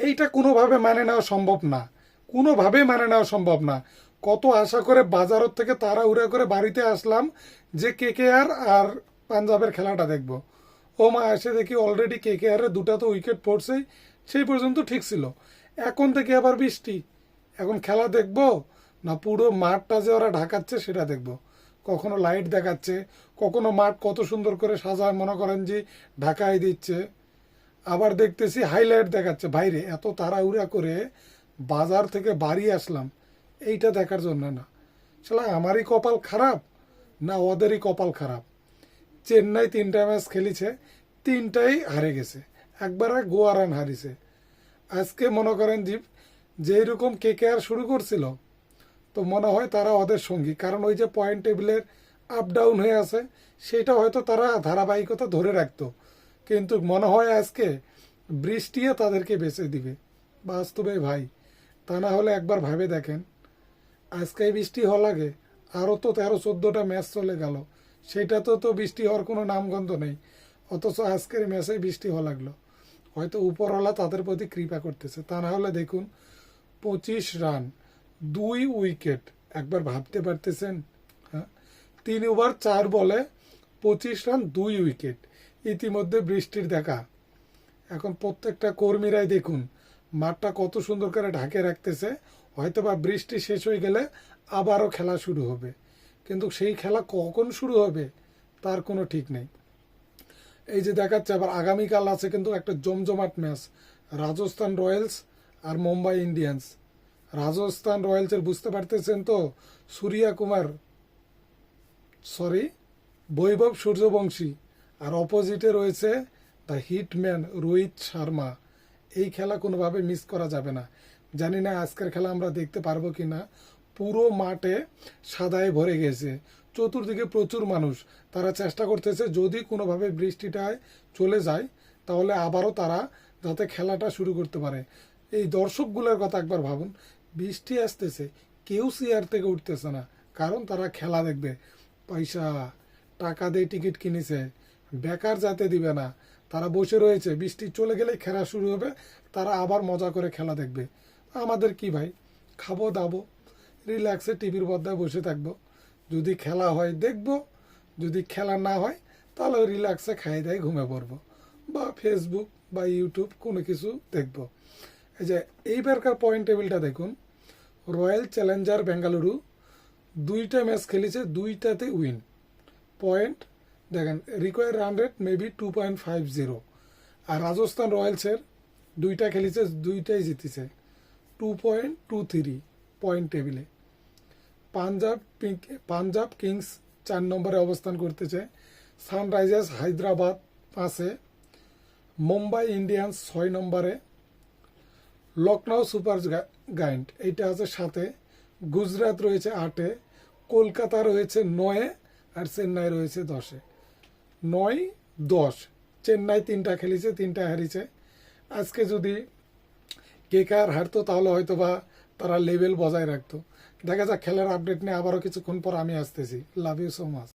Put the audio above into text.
এইটা কোনোভাবে মানে নেওয়া সম্ভব না, কোনোভাবেই মানে নেওয়া সম্ভব না। কত আশা করে বাজারের থেকে তাড়াহুড়া করে বাড়িতে আসলাম যে কেকেআর আর পাঞ্জাবের খেলাটা দেখব। ও মা, এসে দেখি অলরেডি কেকেআরের দুটা তো উইকেট পড়ছেই, সেই পর্যন্ত ঠিক ছিল। এখন থেকে আবার বৃষ্টি। এখন খেলা দেখব না পুরো মাঠটা যে ওরা ঢাকাচ্ছে সেটা দেখব? কখনো লাইট দেখাচ্ছে, কখনো মাঠ কত সুন্দর করে সাজায় মনে করেন যে ঢাকায় দিচ্ছে, আবার দেখতেছি হাইলাইট দেখাচ্ছে। বাইরে এত তাড়াহুড়া করে বাজার থেকে বাড়ি আসলাম এইটা দেখার জন্য না। শালা আমারই কপাল খারাপ না ওদেরই কপাল খারাপ? চেন্নাই 3টা ম্যাচ খেলেছে, 3টাই হারে গেছে, একবারে গোয়া রান হারিছে। আজকে মনে করেন যে যেই রকম কেকেআর শুরু করছিল, তো মনে হয় তারা ওদের সঙ্গী, কারণ ওই যে পয়েন্ট টেবিলের আপ ডাউন হয়ে আছে সেটা হয়তো তারা ধারাবাহিকতা ধরে রাখতো, কিন্তু মনে হয় আজকে বৃষ্টিও তাদেরকে বেঁচে দিবে। বাস্তবে ভাই, তা না হলে একবার ভাবে দেখেন, আজকে বৃষ্টি হওয়া লাগে, আরও তো 13-14টা ম্যাচ চলে গেল, সেটাতে তো বৃষ্টি হওয়ার কোনো নামগন্ধ নেই, অথচ আজকের ম্যাচে বৃষ্টি হওয়া লাগলো। হয়তো উপরওয়ালা তাদের প্রতি কৃপা করতেছে। তা না হলে দেখুন, 25 রান, 2 উইকেট, একবার ভাবতে পারতেছেন? হ্যাঁ, 3 ওভার 4 বলে 25 রান, 2 উইকেট, ইতিমধ্যে বৃষ্টির দেখা। এখন প্রত্যেকটা কর্মীরাই দেখুন মাঠটা কত সুন্দর করে ঢাকে রাখতেছে। হয়তো বা বৃষ্টি শেষ হয়ে গেলে আবারও খেলা শুরু হবে, কিন্তু সেই খেলা কখন শুরু হবে তার কোনো ঠিক নেই। এই যে দেখাচ্ছে আবার আগামীকাল আছে কিন্তু একটা জমজমাট ম্যাচ, রাজস্থান রয়্যালস আর মুম্বাই ইন্ডিয়ান্স। রাজস্থান রয়্যালসের বুঝতে পারতেছেন তো, সূর্যা কুমার, সরি, বৈভব সূর্যবংশী, আর অপোজিটে রয়েছে দ্য হিটম্যান রোহিত শর্মা। এই খেলা কোনোভাবে মিস করা যাবে না। জানি না আজকের খেলা আমরা দেখতে পারবো কি না। পুরো মাঠে সাদায় ভরে গেছে, চতুর্দিকে প্রচুর মানুষ। তারা চেষ্টা করতেছে যদি কোনোভাবে বৃষ্টিটায় চলে যায় তাহলে আবারও তারা যাতে খেলাটা শুরু করতে পারে। এই দর্শকগুলোর কথা একবার ভাবুন, বৃষ্টি আসতেছে, কেউ চেয়ার থেকে উঠতেছে না, কারণ তারা খেলা দেখবে। পয়সা টাকা দিয়ে টিকিট কিনেছে, বেকার যাতে দিবে না, তারা বসে রয়েছে। বৃষ্টি চলে গেলে খেলা শুরু হবে, তারা আবার মজা করে খেলা দেখবে। আমাদের কি ভাই, খাবো দাবো, রিল্যাক্সে টিভির পর্দায় বসে থাকবো। যদি খেলা হয় দেখবো, যদি খেলা না হয় তাহলে রিল্যাক্সে খাই দাই ঘুমে পড়বো, বা ফেসবুক বা ইউটিউব কোনো কিছু দেখবো। এই যে এইবারকার পয়েন্ট টেবিলটা দেখুন, রয়্যাল চ্যালেঞ্জার বেঙ্গালুরু 2টা ম্যাচ খেলেছে, 2টাতে উইন। পয়েন্ট দেখেন, রিকোয়ার রান রেট মেবি 2.50। আর রাজস্থান রয়্যালসের 2টা খেলেছে, 2টাই জিতেছে, 2.23 পয়েন্ট টেবিলে। পাঞ্জাব কিংস 4 নম্বরে অবস্থান করতেছে, সানরাইজার্স হায়দ্রাবাদ 5-এ, মুম্বাই ইন্ডিয়ান্স 6 নম্বরে, লখনৌ সুপার জায়ান্ট এইটা আছে 7-এ, গুজরাট রয়েছে 8-এ, কলকাতা রয়েছে 9-এ, আর চেন্নাই রয়েছে 10-এ। 9-10, চেন্নাই 3টা খেলেছে, 3টা হারিয়েছে। আজকে যদি কেকেআর হারতো তাহলে হয়তো বা তারা লেভেল বজায় রাখতো। দেখা যাক, খেলার আপডেট নিয়ে আবারও কিছুক্ষণ পর আমি আসতেছি। Love you so much.